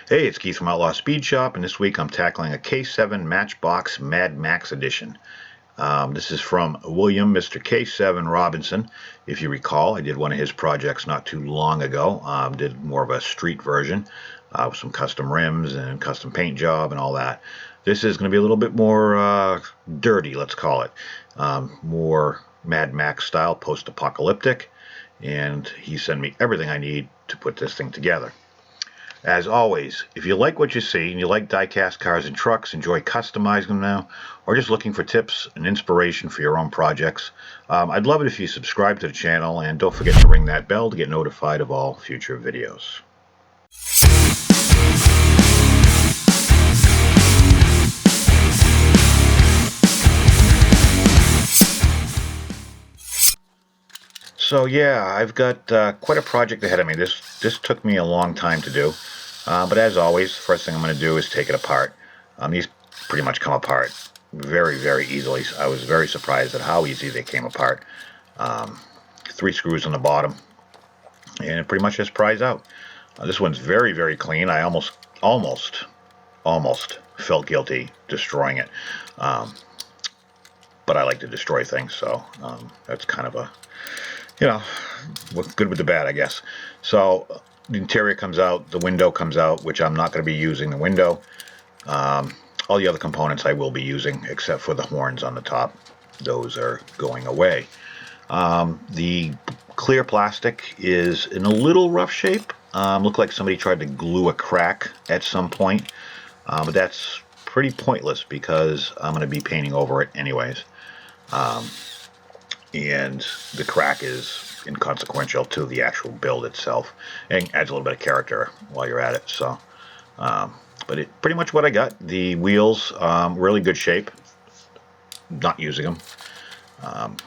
Hey, it's Keith from Outlaw Speed Shop, and this week I'm tackling a K7 Matchbox Mad Max edition. This is from William, Mr. K7 Robinson. If you recall, I did one of his projects not too long ago. Did more of a street version with some custom rims and custom paint job and all that. This is going to be a little bit more dirty, let's call it. More Mad Max style, post-apocalyptic. And he sent me everything I need to put this thing together. As always, if you like what you see and you like die-cast cars and trucks, enjoy customizing them now, or just looking for tips and inspiration for your own projects, I'd love it if you subscribe to the channel and don't forget to ring that bell to get notified of all future videos. So yeah, I've got quite a project ahead of me. This took me a long time to do, but as always, first thing I'm going to do is take it apart. These pretty much come apart very, very easily. I was very surprised at how easy they came apart. 3 screws on the bottom, and it pretty much just pries out. This one's very, very clean. I almost felt guilty destroying it, but I like to destroy things, so that's kind of a, you know, good with the bad, I guess. So the interior comes out, the window comes out, which I'm not going to be using the window. All the other components I will be using, except for the horns on the top. Those are going away. The clear plastic is in a little rough shape. Looked like somebody tried to glue a crack at some point, but that's pretty pointless because I'm going to be painting over it anyways. And the crack is inconsequential to the actual build itself, and adds a little bit of character while you're at it. So, but it pretty much what I got. The wheels, really good shape. Not using them.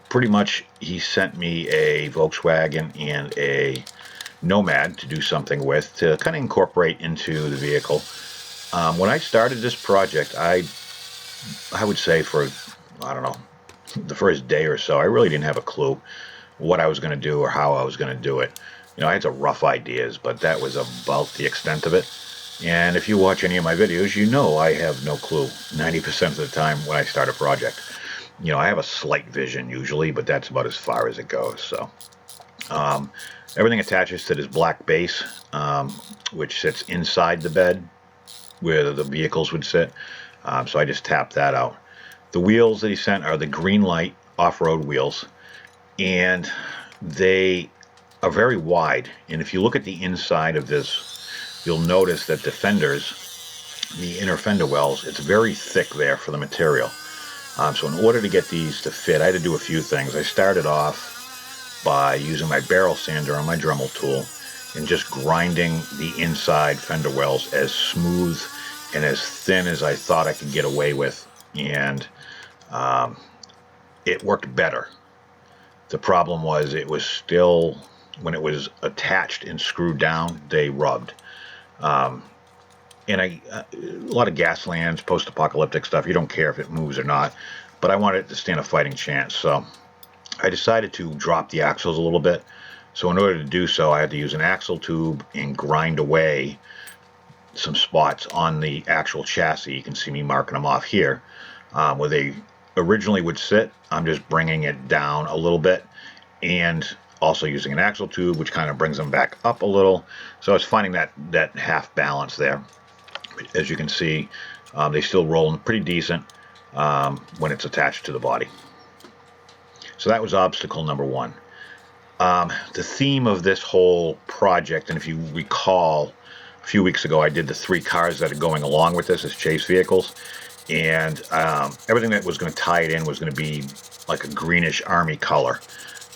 Pretty much, he sent me a Volkswagen and a Nomad to do something with to kind of incorporate into the vehicle. When I started this project, I would say for, I don't know, the first day or so, I really didn't have a clue what I was going to do or how I was going to do it. You know, I had some rough ideas, but that was about the extent of it. And if you watch any of my videos, you know I have no clue 90% of the time when I start a project. You know, I have a slight vision usually, but that's about as far as it goes. So everything attaches to this black base, which sits inside the bed where the vehicles would sit. So I just tapped that out. The wheels that he sent are the green light off-road wheels, and they are very wide. And if you look at the inside of this, you'll notice that the fenders, the inner fender wells, it's very thick there for the material. So in order to get these to fit, I had to do a few things. I started off by using my barrel sander on my Dremel tool and just grinding the inside fender wells as smooth and as thin as I thought I could get away with, and it worked better. The problem was it was still, when it was attached and screwed down, they rubbed. And a lot of Gaslands, post-apocalyptic stuff, you don't care if it moves or not, but I wanted it to stand a fighting chance, so I decided to drop the axles a little bit. So in order to do so, I had to use an axle tube and grind away some spots on the actual chassis. You can see me marking them off here. Where they originally would sit, I'm just bringing it down a little bit, and also using an axle tube, which kind of brings them back up a little. So I was finding that half balance there. As you can see, they still roll pretty decent when it's attached to the body. So that was obstacle number one. The theme of this whole project, and if you recall, a few weeks ago I did the 3 cars that are going along with this as chase vehicles, and everything that was going to tie it in was going to be like a greenish army color,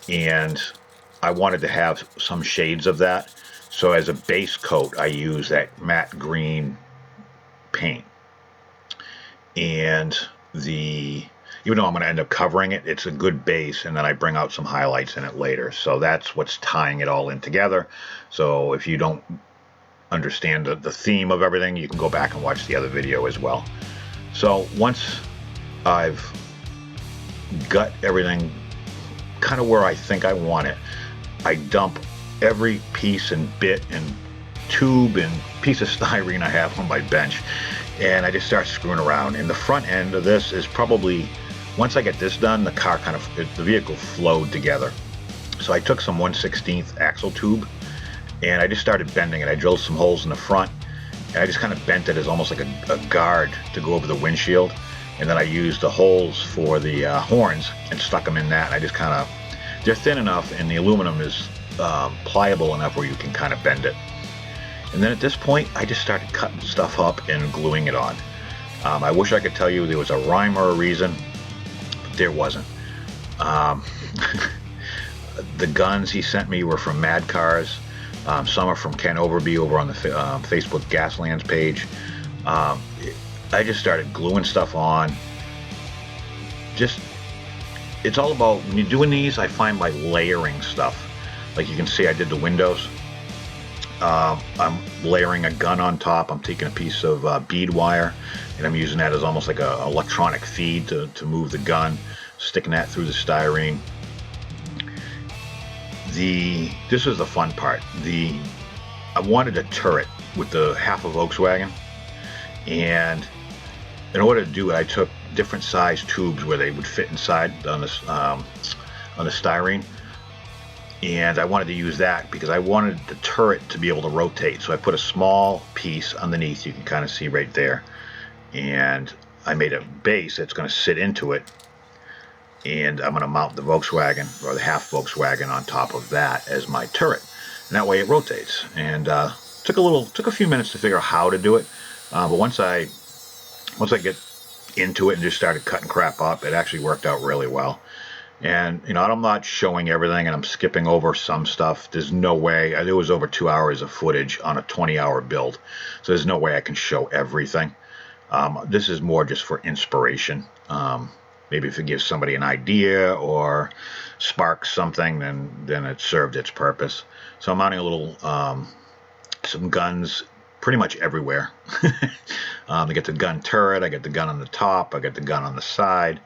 and I wanted to have some shades of that. So as a base coat, I use that matte green paint, and even though I'm going to end up covering it, it's a good base, and then I bring out some highlights in it later. So that's what's tying it all in together. So if you don't understand the theme of everything, you can go back and watch the other video as well. So once I've got everything kind of where I think I want it, I dump every piece and bit and tube and piece of styrene I have on my bench, and I just start screwing around. And the front end of this is probably, once I get this done, the vehicle flowed together. So I took some 1/16 axle tube and I just started bending it. I drilled some holes in the front and I just kind of bent it as almost like a guard to go over the windshield. And then I used the holes for the horns and stuck them in that. And I just kind of, they're thin enough and the aluminum is pliable enough where you can kind of bend it. And then at this point, I just started cutting stuff up and gluing it on. I wish I could tell you there was a rhyme or a reason, but there wasn't. The guns he sent me were from Mad Cars. Some are from Ken Overby over on the Facebook Gaslands page. I just started gluing stuff on. It's all about, when you're doing these, I find by layering stuff. Like you can see I did the windows. I'm layering a gun on top. I'm taking a piece of bead wire and I'm using that as almost like an electronic feed to move the gun, sticking that through the styrene. This is the fun part. I wanted a turret with the half a Volkswagen, and in order to do it, I took different size tubes where they would fit inside on the styrene, and I wanted to use that because I wanted the turret to be able to rotate. So I put a small piece underneath, you can kind of see right there, and I made a base that's going to sit into it, and I'm going to mount the Volkswagen or the half Volkswagen on top of that as my turret, and that way it rotates. And took a few minutes to figure out how to do it, but once I get into it and just started cutting crap up, it actually worked out really well. And you know, I'm not showing everything and I'm skipping over some stuff. There's no way. There was over 2 hours of footage on a 20-hour build, so there's no way I can show everything. This is more just for inspiration. Maybe if it gives somebody an idea or sparks something, then it served its purpose. So I'm mounting some guns pretty much everywhere. I get the gun turret, I get the gun on the top, I get the gun on the side,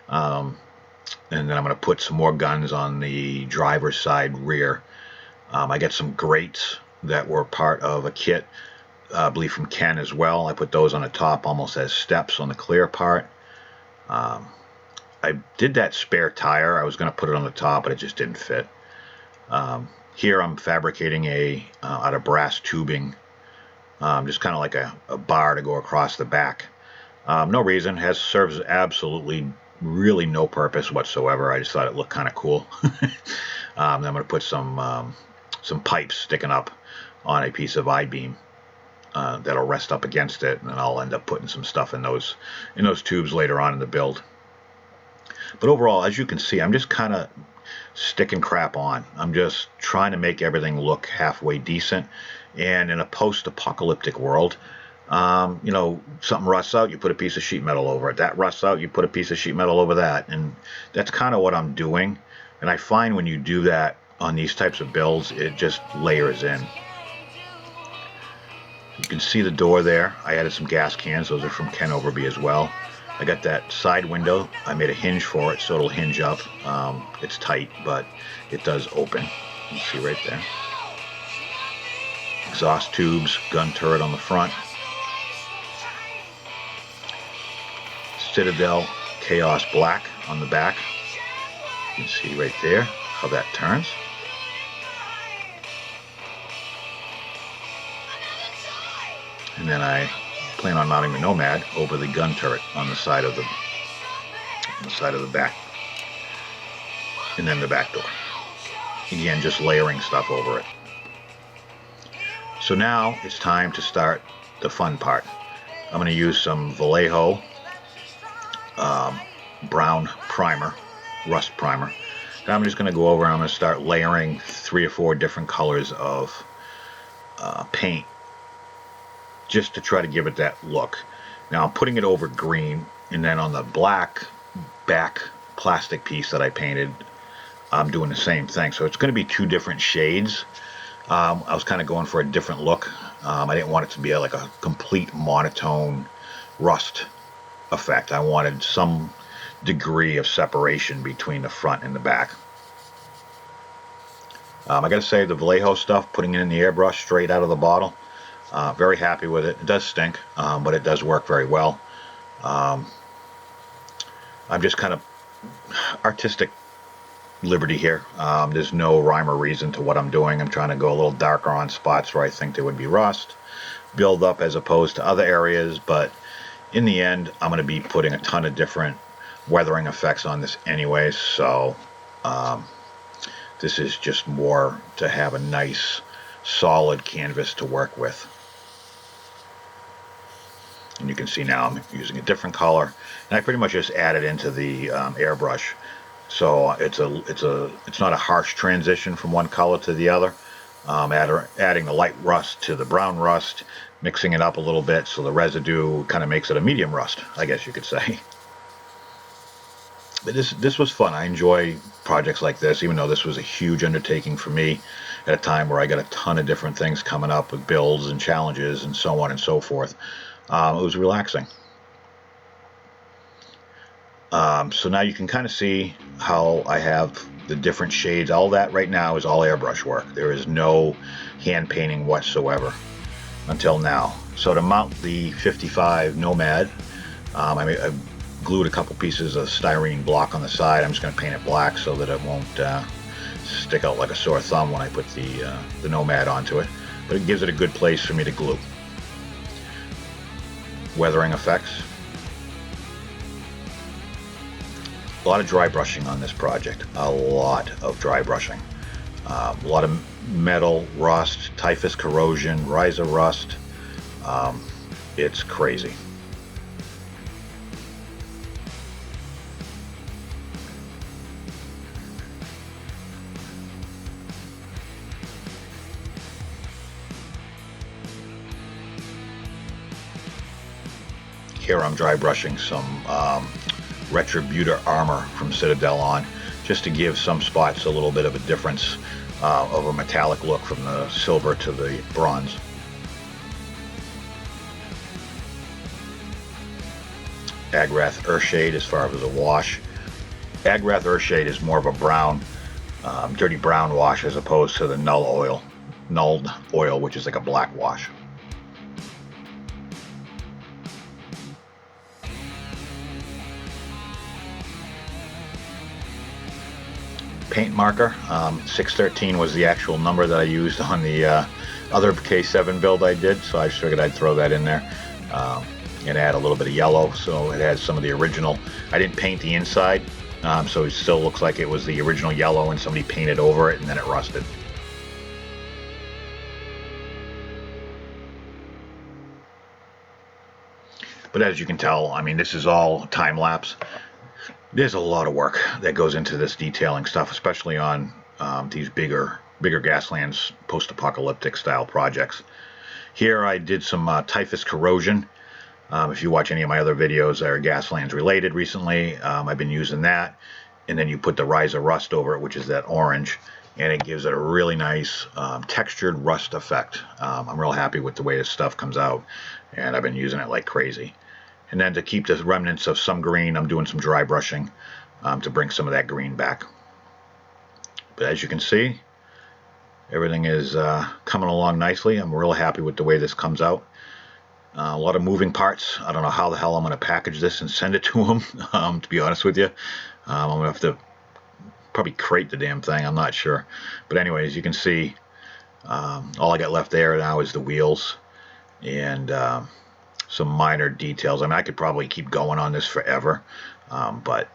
and then I'm going to put some more guns on the driver's side rear. I get some grates that were part of a kit, I believe from Ken as well. I put those on the top almost as steps on the clear part. I did that spare tire. I was going to put it on the top, but it just didn't fit. Here I'm fabricating out of brass tubing, just kind of like a bar to go across the back. No reason, serves absolutely really no purpose whatsoever. I just thought it looked kind of cool. Then I'm going to put some pipes sticking up on a piece of I-beam that'll rest up against it, and then I'll end up putting some stuff in those tubes later on in the build. But overall, as you can see, I'm just kind of sticking crap on. I'm just trying to make everything look halfway decent. And in a post-apocalyptic world, you know, something rusts out, you put a piece of sheet metal over it. That rusts out, you put a piece of sheet metal over that. And that's kind of what I'm doing. And I find when you do that on these types of builds, it just layers in. You can see the door there. I added some gas cans. Those are from Ken Overby as well. I got that side window. I made a hinge for it so it'll hinge up. It's tight, but it does open. You can see right there. Exhaust tubes, gun turret on the front. Citadel Chaos Black on the back. You can see right there how that turns. And then I plan on mounting the Nomad over the gun turret on the side of the back, and then the back door. Again, just layering stuff over it. So now it's time to start the fun part. I'm going to use some Vallejo brown primer, rust primer. Now I'm just going to go over and I'm going to start layering 3 or 4 different colors of paint, just to try to give it that look. Now I'm putting it over green, and then on the black back plastic piece that I painted, I'm doing the same thing. So it's going to be 2 different shades. I was kind of going for a different look. I didn't want it to be like a complete monotone rust effect. I wanted some degree of separation between the front and the back. I got to say, the Vallejo stuff, putting it in the airbrush straight out of the bottle, very happy with it. It does stink, but it does work very well. Um, I'm just kind of artistic liberty here. There's no rhyme or reason to what I'm doing. I'm trying to go a little darker on spots where I think there would be rust, build up as opposed to other areas, but in the end, I'm going to be putting a ton of different weathering effects on this anyway, so um, this is just more to have a nice solid canvas to work with. And you can see now I'm using a different color, and I pretty much just added into the airbrush, so it's not a harsh transition from one color to the other. Adding the light rust to the brown rust, mixing it up a little bit so the residue kind of makes it a medium rust, I guess you could say. But this was fun. I enjoy projects like this, even though this was a huge undertaking for me at a time where I got a ton of different things coming up with builds and challenges and so on and so forth. It was relaxing. So now you can kind of see how I have the different shades. All that right now is all airbrush work. There is no hand painting whatsoever until now. So to mount the 55 Nomad, I glued a couple pieces of styrene block on the side. I'm just going to paint it black so that it won't stick out like a sore thumb when I put the Nomad onto it. But it gives it a good place for me to glue. Weathering effects. A lot of dry brushing on this project. A lot of dry brushing. A lot of metal, rust, typhus corrosion, riser rust. It's crazy. Here I'm dry brushing some Retributor armor from Citadel on, just to give some spots a little bit of a difference of a metallic look from the silver to the bronze. Agrath Earthshade as far as a wash. Agrath Earthshade is more of a brown, dirty brown wash as opposed to the nulled oil, which is like a black wash. Paint marker, 613 was the actual number that I used on the other K7 build I did, so I figured I'd throw that in there and add a little bit of yellow so it has some of the original. I didn't paint the inside, so it still looks like it was the original yellow and somebody painted over it and then it rusted. But as you can tell, I mean, this is all time lapse. There's a lot of work that goes into this detailing stuff, especially on these bigger Gaslands post-apocalyptic style projects. Here I did some typhus corrosion. If you watch any of my other videos that are Gaslands related recently, I've been using that. And then you put the riser rust over it, which is that orange, and it gives it a really nice textured rust effect. I'm real happy with the way this stuff comes out, and I've been using it like crazy. And then to keep the remnants of some green, I'm doing some dry brushing to bring some of that green back. But as you can see, everything is coming along nicely. I'm real happy with the way this comes out. A lot of moving parts. I don't know how the hell I'm going to package this and send it to them, to be honest with you. I'm going to have to probably crate the damn thing. I'm not sure. But anyways, you can see all I got left there now is the wheels and some minor details. I mean, I could probably keep going on this forever, but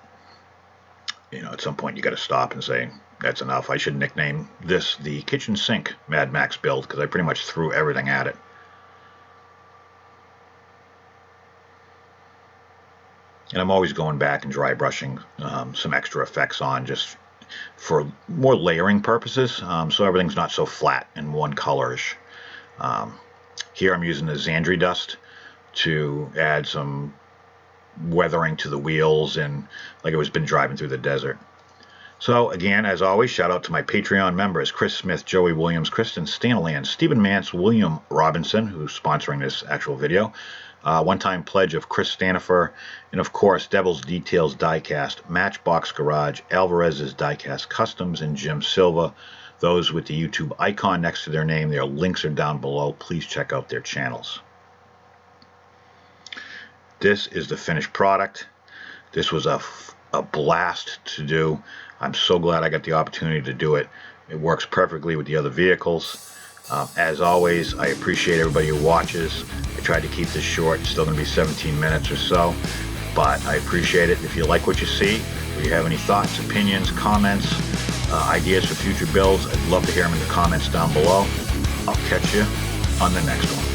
you know, at some point you got to stop and say that's enough. I should nickname this the kitchen sink Mad Max build because I pretty much threw everything at it. And I'm always going back and dry brushing some extra effects on just for more layering purposes, so everything's not so flat and one colorish. Here I'm using the Xandri dust to add some weathering to the wheels and like it was been driving through the desert. So again, as always, shout out to my Patreon members, Chris Smith, Joey Williams, Kristen Stanaland, Stephen Mance, William Robinson, who's sponsoring this actual video, one-time pledge of Chris Stanifer, and of course Devil's Details Diecast, Matchbox Garage, Alvarez's Diecast Customs, and Jim SILVA Those with the YouTube icon next to their name, their links are down below. Please check out their channels. This is the finished product. This was a blast to do. I'm so glad I got the opportunity to do it. It works perfectly with the other vehicles. As always, I appreciate everybody who watches. I tried to keep this short. It's still going to be 17 minutes or so, but I appreciate it. If you like what you see, if you have any thoughts, opinions, comments, ideas for future builds, I'd love to hear them in the comments down below. I'll catch you on the next one.